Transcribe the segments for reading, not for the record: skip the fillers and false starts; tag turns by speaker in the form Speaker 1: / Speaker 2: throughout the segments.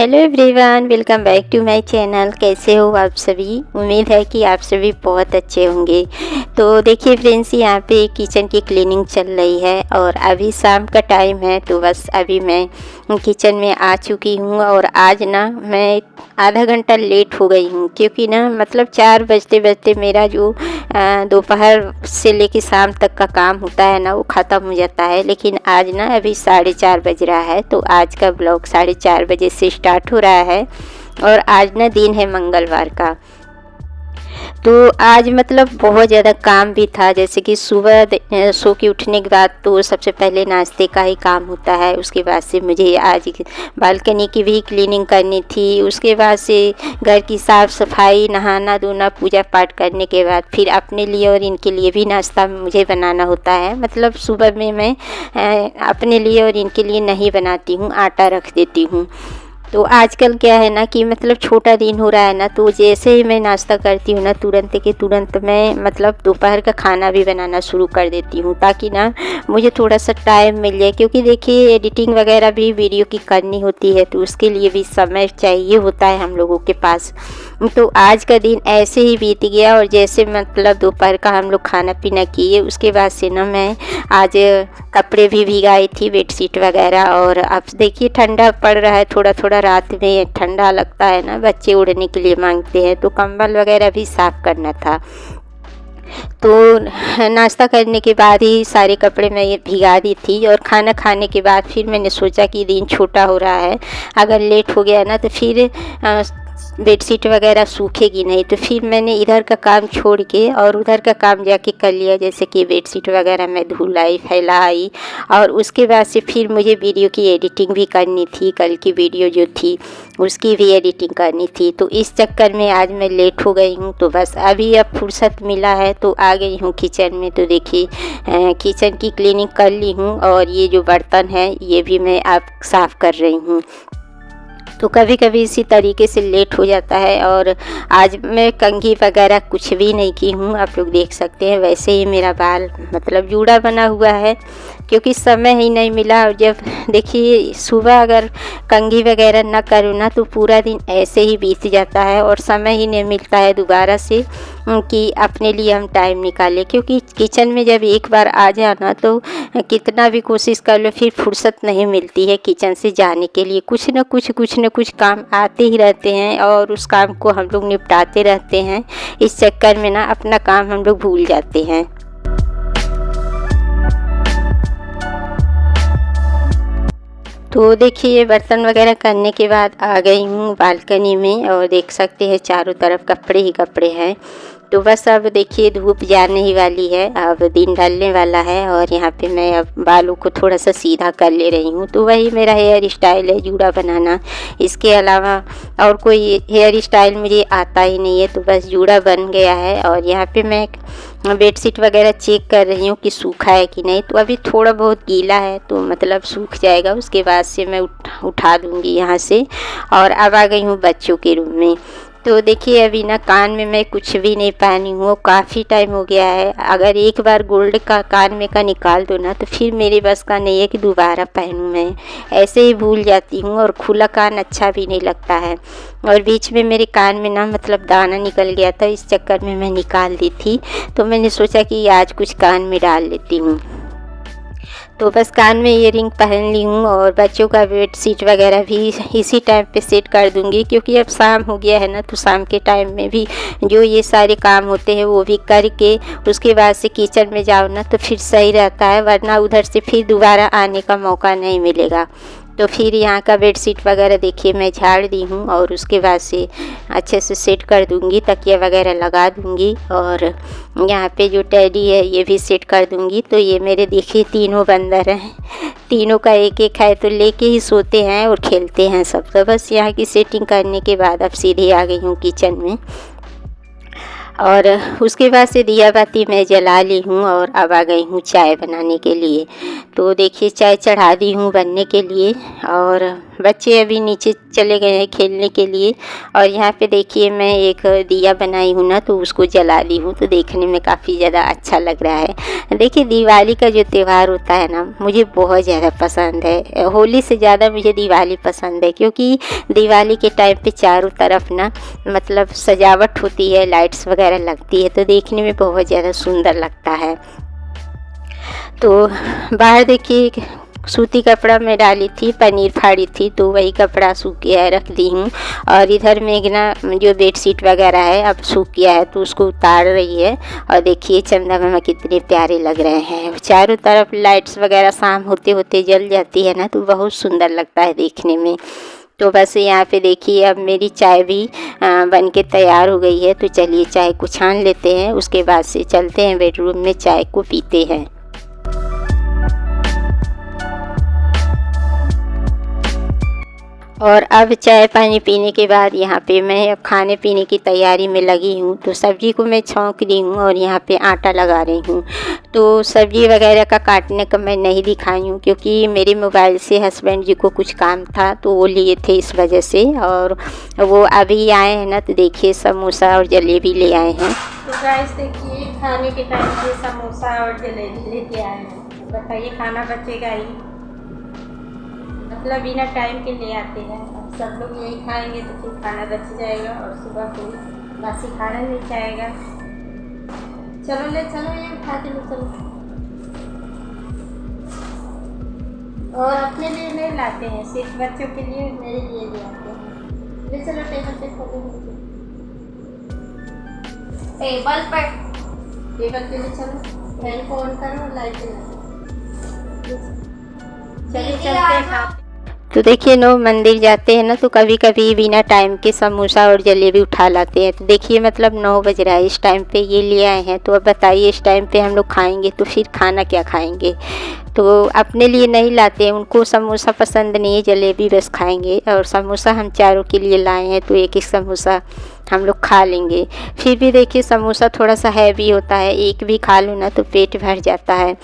Speaker 1: Hello everyone, welcome back to my channel. कैसे हो आप सभी? उम्मीद है कि आप सभी बहुत अच्छे होंगे। तो देखिए फ्रेंड्स, यहाँ पे किचन की क्लीनिंग चल रही है और अभी शाम का टाइम है। तो बस अभी मैं किचन में आ चुकी हूँ और आज ना मैं आधा घंटा लेट हो गई हूँ, क्योंकि ना मतलब 4 बजते बजते मेरा जो दोपहर से लेके शाम तक का काम होता है ना, वो ख़त्म हो जाता है। लेकिन आज ना अभी 4:30 बज रहा है, तो आज का ब्लॉग 4:30 बजे से स्टार्ट हो रहा है। और आज ना दिन है मंगलवार का। तो आज मतलब बहुत ज़्यादा काम भी था, जैसे कि सुबह सो के उठने के बाद तो सबसे पहले नाश्ते का ही काम होता है। उसके बाद से मुझे आज बालकनी की भी क्लीनिंग करनी थी। उसके बाद से घर की साफ़ सफाई, नहाना धोना, पूजा पाठ करने के बाद फिर अपने लिए और इनके लिए भी नाश्ता मुझे बनाना होता है। मतलब सुबह में मैं अपने लिए और इनके लिए नहीं बनाती हूँ, आटा रख देती हूँ। तो आजकल क्या है ना कि मतलब छोटा दिन हो रहा है ना, तो जैसे ही मैं नाश्ता करती हूँ ना, तुरंत के तुरंत मैं मतलब दोपहर का खाना भी बनाना शुरू कर देती हूँ, ताकि ना मुझे थोड़ा सा टाइम मिल जाए। क्योंकि देखिए एडिटिंग वगैरह भी वीडियो की करनी होती है, तो उसके लिए भी समय चाहिए होता है हम लोगों के पास। तो आज का दिन ऐसे ही बीत गया। और जैसे मतलब दोपहर का हम लोग खाना पीना किए, उसके बाद से ना मैं आज कपड़े भी भिगाई थी, बेडशीट वगैरह। और अब देखिए ठंडा पड़ रहा है, थोड़ा थोड़ा रात में ठंडा लगता है ना, बच्चे उड़ने के लिए मांगते हैं, तो कंबल वगैरह भी साफ़ करना था। तो नाश्ता करने के बाद ही सारे कपड़े मैं ये भिगा दी थी। और खाना खाने के बाद फिर मैंने सोचा कि दिन छोटा हो रहा है, अगर लेट हो गया ना तो फिर बेडशीट वगैरह सूखेगी नहीं। तो फिर मैंने इधर का काम छोड़ के और उधर का काम जाके कर लिया, जैसे कि बेडशीट वगैरह मैं धुलाई फैलाई। और उसके बाद से फिर मुझे वीडियो की एडिटिंग भी करनी थी, कल की वीडियो जो थी उसकी भी एडिटिंग करनी थी। तो इस चक्कर में आज मैं लेट हो गई हूँ। तो बस अभी अब फुर्सत मिला है तो आ गई हूँ किचन में। तो देखिए किचन की क्लीनिंग कर ली हूँ और ये जो बर्तन है ये भी मैं अब साफ़ कर रही हूँ। तो कभी कभी इसी तरीके से लेट हो जाता है। और आज मैं कंघी वगैरह कुछ भी नहीं की हूँ, आप लोग देख सकते हैं। वैसे ही मेरा बाल मतलब जूड़ा बना हुआ है, क्योंकि समय ही नहीं मिला। और जब देखिए सुबह अगर कंघी वगैरह ना करूँ ना, तो पूरा दिन ऐसे ही बीत जाता है और समय ही नहीं मिलता है दोबारा से कि अपने लिए हम टाइम निकालें। क्योंकि किचन में जब एक बार आ जाना, तो कितना भी कोशिश कर लो फिर फुर्सत नहीं मिलती है किचन से जाने के लिए। कुछ न कुछ काम आते ही रहते हैं और उस काम को हम लोग निपटाते रहते हैं। इस चक्कर में ना अपना काम हम लोग भूल जाते हैं। तो देखिए बर्तन वगैरह करने के बाद आ गई हूँ बालकनी में और देख सकते हैं चारों तरफ कपड़े ही कपड़े हैं। तो बस अब देखिए धूप जाने ही वाली है, अब दिन ढलने वाला है। और यहाँ पे मैं अब बालों को थोड़ा सा सीधा कर ले रही हूँ। तो वही मेरा हेयर स्टाइल है, जूड़ा बनाना। इसके अलावा और कोई हेयर स्टाइल मुझे आता ही नहीं है। तो बस जूड़ा बन गया है। और यहाँ पे मैं बेडशीट वगैरह चेक कर रही हूँ कि सूखा है कि नहीं। तो अभी थोड़ा बहुत गीला है, तो मतलब सूख जाएगा, उसके बाद से मैं उठा दूँगी यहाँ से। और अब आ गई हूँ बच्चों के रूम में। तो देखिए अभी ना कान में मैं कुछ भी नहीं पहनी हूँ, काफ़ी टाइम हो गया है। अगर एक बार गोल्ड का कान में का निकाल दो ना, तो फिर मेरे बस का नहीं है कि दोबारा पहनूँ मैं, ऐसे ही भूल जाती हूँ। और खुला कान अच्छा भी नहीं लगता है। और बीच में मेरे कान में ना मतलब दाना निकल गया था, इस चक्कर में मैं निकाल दी थी। तो मैंने सोचा कि आज कुछ कान में डाल लेती हूँ। तो बस कान में ईयरिंग पहन ली हूँ और बच्चों का बेडशीट वगैरह भी इसी टाइम पे सेट कर दूँगी। क्योंकि अब शाम हो गया है ना, तो शाम के टाइम में भी जो ये सारे काम होते हैं वो भी करके उसके बाद से किचन में जाओ ना, तो फिर सही रहता है। वरना उधर से फिर दोबारा आने का मौका नहीं मिलेगा। तो फिर यहाँ का बेडशीट वगैरह देखिए मैं झाड़ दी हूँ और उसके बाद से अच्छे से सेट कर दूँगी, तकिया वगैरह लगा दूँगी। और यहाँ पे जो टेडी है ये भी सेट कर दूँगी। तो ये मेरे देखिए तीनों बंदर हैं, तीनों का एक एक है, तो लेके ही सोते हैं और खेलते हैं सब। तो बस यहाँ की सेटिंग करने के बाद अब सीधे आ गई हूँ किचन में। और उसके बाद से दिया बाती मैं जला ली हूँ और अब आ गई हूँ चाय बनाने के लिए। तो देखिए चाय चढ़ा दी हूँ बनने के लिए, और बच्चे अभी नीचे चले गए हैं खेलने के लिए। और यहाँ पे देखिए मैं एक दिया बनाई हूँ ना, तो उसको जला दी हूँ, तो देखने में काफ़ी ज़्यादा अच्छा लग रहा है। देखिए दिवाली का जो त्यौहार होता है ना, मुझे बहुत ज़्यादा पसंद है। होली से ज़्यादा मुझे दिवाली पसंद है, क्योंकि दिवाली के टाइम पे चारों तरफ ना मतलब सजावट होती है, लाइट्स वगैरह लगती है, तो देखने में बहुत ज़्यादा सुंदर लगता है। तो बाहर देखिए सूती कपड़ा मैं डाली थी, पनीर फाड़ी थी, तो वही कपड़ा सूख गया है, रख दी हूँ। और इधर मेघना जो बेडशीट वगैरह है अब सूख गया है, तो उसको उतार रही है। और देखिए चंदा मामा कितने प्यारे लग रहे हैं। चारों तरफ लाइट्स वगैरह शाम होते होते जल जाती है ना, तो बहुत सुंदर लगता है देखने में। तो बस यहाँ पे देखिए अब मेरी चाय भी बन के तैयार हो गई है, तो चलिए चाय को छान लेते हैं, उसके बाद से चलते हैं बेडरूम में, चाय को पीते हैं। और अब चाय पानी पीने के बाद यहाँ पे मैं अब खाने पीने की तैयारी में लगी हूँ। तो सब्ज़ी को मैं छौंक दी हूँ और यहाँ पे आटा लगा रही हूँ। तो सब्ज़ी वगैरह का काटने का मैं नहीं दिखाई हूँ, क्योंकि मेरे मोबाइल से हस्बैंड जी को कुछ काम था, तो वो लिए थे इस वजह से। और वो अभी आए हैं ना, तो देखिए समोसा और जलेबी ले आए हैं। तो गाइस देखिए खाने के टाइम पे समोसा और जलेबी लेके आए हैं। बताइए खाना बचेगा ही, मतलब बिना टाइम के ले आते हैं। अब सब लोग यही खाएंगे तो फिर खाना बच जाएगा, और सुबह कोई बासी खाना नहीं चाहेगा। चलो ले चलो, ये उठा के ले चलो। और अपने लिए नहीं लाते हैं, सिर्फ बच्चों के लिए, मेरे लिए ले आते हैं। ले चलो टेबल पे खोलो, टेबल पे ले चलो। फैन को ऑन करो, लाइट चलिए चलते हैं। तो देखिए लोग मंदिर जाते हैं ना, तो कभी कभी बिना टाइम के समोसा और जलेबी उठा लाते हैं। तो देखिए मतलब 9 बज रहा है, इस टाइम पे ये ले आए हैं। तो अब बताइए इस टाइम पे हम लोग खाएंगे तो फिर खाना क्या खाएंगे। तो अपने लिए नहीं लाते हैं, उनको समोसा पसंद नहीं है, जलेबी बस खाएंगे। और समोसा हम चारों के लिए लाए हैं, तो एक एक समोसा हम लोग खा लेंगे। फिर भी देखिए समोसा थोड़ा सा हैवी होता है, एक भी खा लूँ ना तो पेट भर जाता है।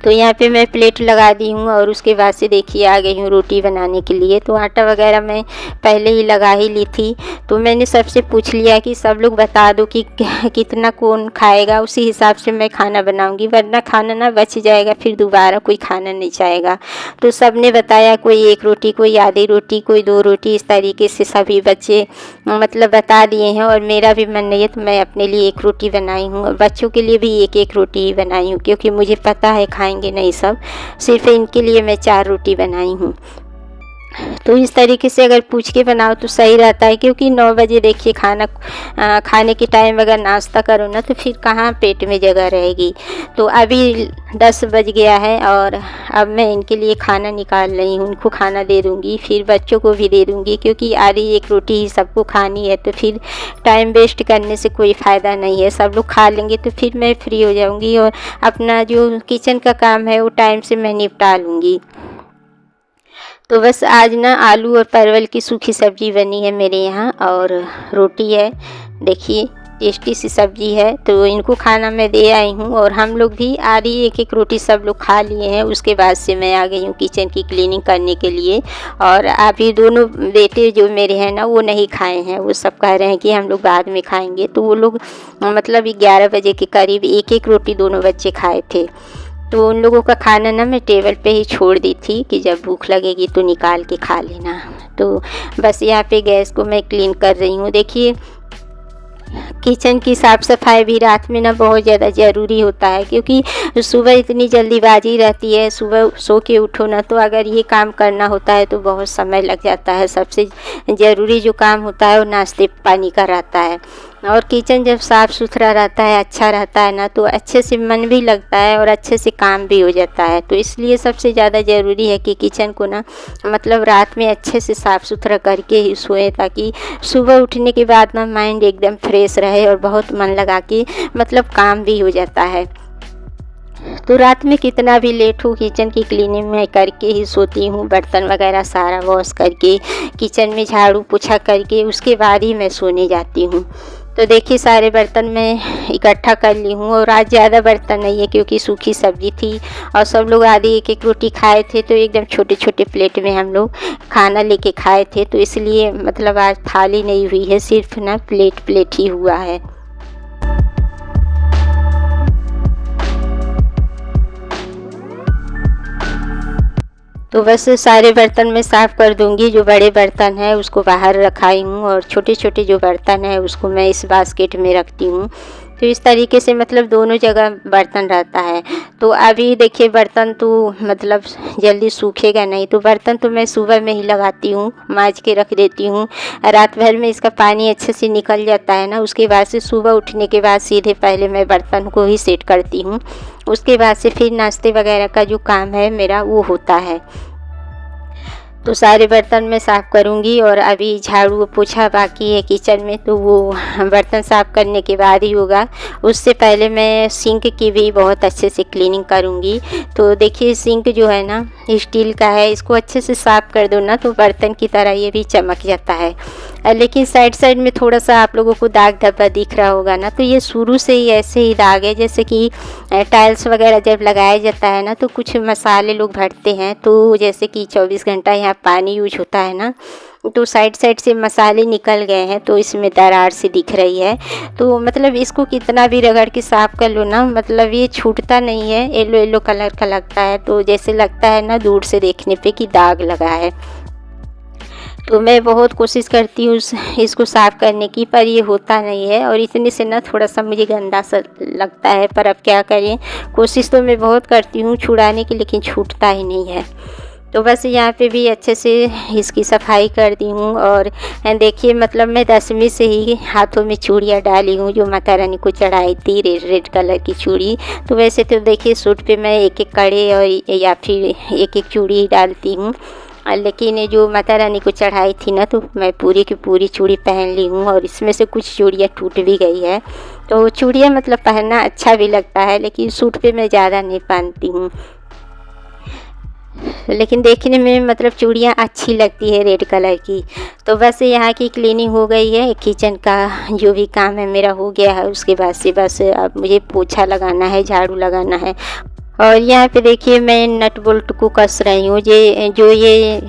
Speaker 1: तो यहाँ पे मैं प्लेट लगा दी हूँ, और उसके बाद से देखिए आ गई हूँ रोटी बनाने के लिए। तो आटा वगैरह मैं पहले ही लगा ही ली थी। तो मैंने सबसे पूछ लिया कि सब लोग बता दो कि कितना कौन खाएगा, उसी हिसाब से मैं खाना बनाऊँगी, वरना खाना ना बच जाएगा, फिर दोबारा कोई खाना नहीं चाहेगा। तो सब ने बताया, कोई 1 रोटी, कोई आधी रोटी, कोई 2 रोटी, इस तरीके से सभी बच्चे मतलब बता दिए हैं। और मेरा भी मन नहीं है, तो मैं अपने लिए 1 रोटी बनाई हूँ, और बच्चों के लिए भी 1-1 रोटी ही बनाई हूँ, क्योंकि मुझे पता है खाएंगे नहीं सब, सिर्फ इनके लिए मैं 4 रोटी बनाई हूँ। तो इस तरीके से अगर पूछ के बनाओ तो सही रहता है, क्योंकि 9 बजे देखिए खाने के टाइम अगर नाश्ता करो ना, तो फिर कहाँ पेट में जगह रहेगी। तो अभी 10 बज गया है, और अब मैं इनके लिए खाना निकाल रही हूँ, उनको खाना दे दूँगी, फिर बच्चों को भी दे दूँगी, क्योंकि आधी 1 रोटी ही सबको खानी है। तो फिर टाइम वेस्ट करने से कोई फ़ायदा नहीं है, सब लोग खा लेंगे तो फिर मैं फ्री हो जाऊँगी, और अपना जो किचन का काम है वो टाइम से मैं निपटा लूँगी। तो बस आज ना आलू और परवल की सूखी सब्ज़ी बनी है मेरे यहाँ, और रोटी है। देखिए टेस्टी सी सब्ज़ी है। तो इनको खाना मैं दे आई हूँ, और हम लोग भी आधी 1-1 रोटी सब लोग खा लिए हैं। उसके बाद से मैं आ गई हूँ किचन की क्लीनिंग करने के लिए। और अभी दोनों बेटे जो मेरे हैं ना, वो नहीं खाए हैं, वो सब कह रहे हैं कि हम लोग बाद में खाएंगे। तो वो लोग मतलब 11 बजे के करीब 1-1 रोटी दोनों बच्चे खाए थे। तो उन लोगों का खाना ना मैं टेबल पे ही छोड़ दी थी, कि जब भूख लगेगी तो निकाल के खा लेना। तो बस यहाँ पे गैस को मैं क्लीन कर रही हूँ। देखिए किचन की साफ़ सफाई भी रात में ना बहुत ज़्यादा ज़रूरी होता है, क्योंकि सुबह इतनी जल्दीबाजी रहती है, सुबह सो के उठो ना, तो अगर ये काम करना होता है तो बहुत समय लग जाता है। सबसे ज़रूरी जो काम होता है वो नाश्ते पानी का रहता है। और किचन जब साफ़ सुथरा रहता है, अच्छा रहता है ना, तो अच्छे से मन भी लगता है और अच्छे से काम भी हो जाता है। तो इसलिए सबसे ज़्यादा ज़रूरी है कि किचन को ना मतलब रात में अच्छे से साफ़ सुथरा करके ही सोएं, ताकि सुबह उठने के बाद ना माइंड एकदम फ्रेश रहे और बहुत मन लगा के मतलब काम भी हो जाता है। तो रात में कितना भी लेट हो, किचन की क्लीनिंग में करके ही सोती हूँ। बर्तन वगैरह सारा वॉश करके, किचन में झाड़ू पोछा करके, उसके बाद ही मैं सोने जाती हूँ। तो देखिए सारे बर्तन मैं इकट्ठा कर ली हूँ, और आज ज़्यादा बर्तन नहीं है क्योंकि सूखी सब्ज़ी थी और सब लोग आधी एक एक रोटी खाए थे, तो एकदम छोटे छोटे प्लेट में हम लोग खाना लेके खाए थे, तो इसलिए मतलब आज थाली नहीं हुई है, सिर्फ ना प्लेट प्लेट ही हुआ है। तो बस सारे बर्तन मैं साफ़ कर दूंगी। जो बड़े बर्तन है उसको बाहर रखाई हूँ, और छोटे छोटे जो बर्तन है उसको मैं इस बास्केट में रखती हूँ। तो इस तरीके से मतलब दोनों जगह बर्तन रहता है। तो अभी देखिए बर्तन तो मतलब जल्दी सूखेगा नहीं, तो बर्तन तो मैं सुबह में ही लगाती हूँ, मांज के रख देती हूँ। रात भर में इसका पानी अच्छे से निकल जाता है ना, उसके बाद से सुबह उठने के बाद सीधे पहले मैं बर्तन को ही सेट करती हूँ। उसके बाद से फिर नाश्ते वगैरह का जो काम है मेरा वो होता है। तो सारे बर्तन मैं साफ़ करूँगी, और अभी झाड़ू पोछा बाकी है किचन में, तो वो बर्तन साफ़ करने के बाद ही होगा। उससे पहले मैं सिंक की भी बहुत अच्छे से क्लीनिंग करूँगी। तो देखिए सिंक जो है ना स्टील का है, इसको अच्छे से साफ़ कर दो ना तो बर्तन की तरह ये भी चमक जाता है। लेकिन साइड साइड में थोड़ा सा आप लोगों को दाग धब्बा दिख रहा होगा ना, तो ये शुरू से ही ऐसे ही दाग है। जैसे कि टाइल्स वगैरह जब लगाया जाता है ना, तो कुछ मसाले लोग भरते हैं, तो जैसे कि 24 घंटा यहाँ पानी यूज होता है ना, तो साइड साइड से मसाले निकल गए हैं, तो इसमें दरार सी दिख रही है। तो मतलब इसको कितना भी रगड़ के साफ़ कर लो ना, मतलब ये छूटता नहीं है, येलो येलो कलर का लगता है, तो जैसे लगता है ना दूर से देखने पे कि दाग लगा है। तो मैं बहुत कोशिश करती हूँ इसको साफ़ करने की, पर ये होता नहीं है, और इतने से ना थोड़ा सा मुझे गंदा सा लगता है, पर अब क्या करें, कोशिश तो मैं बहुत करती हूँ छुड़ाने की, लेकिन छूटता ही नहीं है। तो बस यहाँ पे भी अच्छे से इसकी सफाई कर दी हूँ। और देखिए मतलब मैं 10वीं से ही हाथों में चूड़ियाँ डाली हूँ, जो माता रानी को चढ़ाई थी, रेड रेड कलर की चूड़ी। तो वैसे तो देखिए सूट पे मैं एक एक कड़े और या फिर एक एक चूड़ी डालती हूँ, लेकिन ये जो माता रानी को चढ़ाई थी ना, तो मैं पूरी की पूरी चूड़ी पहन ली हूँ, और इसमें से कुछ चूड़ियाँ टूट भी गई है। तो चूड़ियाँ मतलब पहनना अच्छा भी लगता है, लेकिन सूट पे मैं ज़्यादा नहीं पहनती हूँ, लेकिन देखने में मतलब चूड़ियाँ अच्छी लगती है रेड कलर की। तो बस यहाँ की क्लीनिंग हो गई है, किचन का जो भी काम है मेरा हो गया है। उसके बाद से बस अब मुझे पोछा लगाना है, झाड़ू लगाना है। और यहाँ पे देखिए मैं नट बोल्ट को कस रही हूँ। जो ये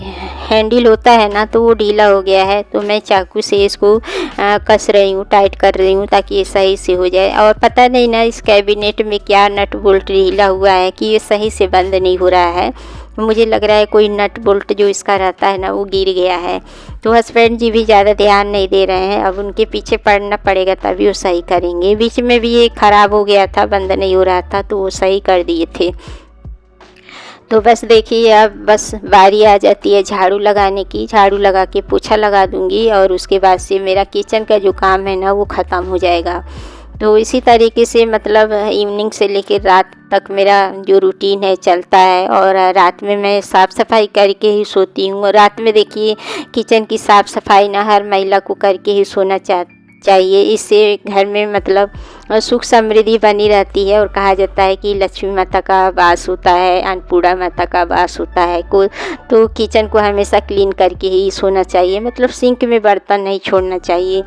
Speaker 1: हैंडल होता है ना, तो वो ढीला हो गया है, तो मैं चाकू से इसको कस रही हूँ, टाइट कर रही हूँ, ताकि ये सही से हो जाए। और पता नहीं ना इस कैबिनेट में क्या नट बोल्ट ढीला हुआ है कि ये सही से बंद नहीं हो रहा है। मुझे लग रहा है कोई नट बोल्ट जो इसका रहता है ना वो गिर गया है। तो हस्बैंड जी भी ज़्यादा ध्यान नहीं दे रहे हैं, अब उनके पीछे पड़ना पड़ेगा तभी वो सही करेंगे। बीच में भी ये ख़राब हो गया था, बंद नहीं हो रहा था, तो वो सही कर दिए थे। तो बस देखिए अब बस बारी आ जाती है झाड़ू लगाने की। झाड़ू लगा के पोछा लगा दूंगी, और उसके बाद से मेरा किचन का जो काम है ना वो ख़त्म हो जाएगा। तो इसी तरीके से मतलब इवनिंग से लेकर रात तक मेरा जो रूटीन है चलता है। और रात में मैं साफ़ सफाई करके ही सोती हूँ। और रात में देखिए किचन की साफ़ सफाई ना हर महिला को करके ही सोना चाहिए। इससे घर में मतलब सुख समृद्धि बनी रहती है। और कहा जाता है कि लक्ष्मी माता का वास होता है, अन्नपूर्णा माता का वास होता है तो किचन को हमेशा क्लीन करके ही सोना चाहिए, मतलब सिंक में बर्तन नहीं छोड़ना चाहिए।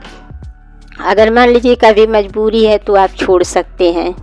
Speaker 1: अगर मान लीजिए कभी मजबूरी है तो आप छोड़ सकते हैं।